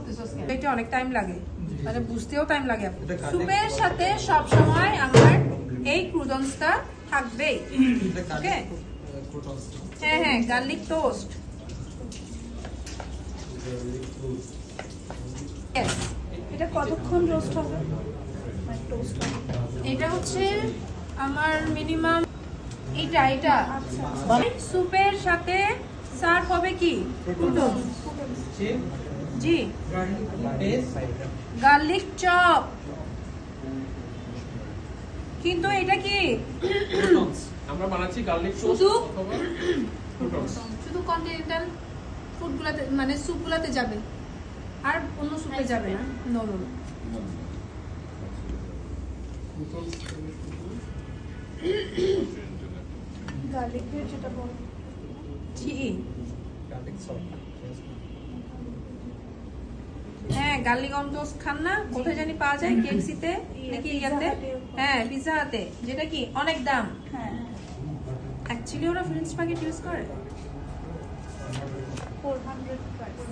করতেছস কেন? এটা অনেক টাইম লাগে, মানে বুঝতেও টাইম লাগে। স্যুপের সাথে সব সময় আমার এই ক্রুটনসটা থাকবেই। ওকে, হ্যাঁ হ্যাঁ, গার্লিক টোস্ট। এটা কতক্ষণ রোস্ট হবে? এটা হচ্ছে আমার মিনিমাম এটা স্যুপের সাথে সার্ভ হবে কি ক্রুটনস। জি, গার্লিক চপ। কিন্তু এটা কি আমরা বানাচ্ছি গার্লিক টোস্ট অথবা ক্রুটনস। শুধু কন্টিনেন্টাল ফুডগুলোতে, মানে স্যুপগুলোতে যাবে, আর অন্য স্যুপে যাবে না। নো নো নো, গার্লিক দিয়ে যেটা বল। জি হ্যাঁ, গার্লিক অন টোস্ট খান না? কোথায় জানি পাওয়া যায়, কেএফসিতে নাকি ইয়াতে? হ্যাঁ, পিৎজা হাতে, যেটা কি অনেক দাম। হ্যাঁ, অ্যাকচুয়ালি ওরা ফ্রেঞ্চ বাগেট ইউজ করে। 400 প্রাইস।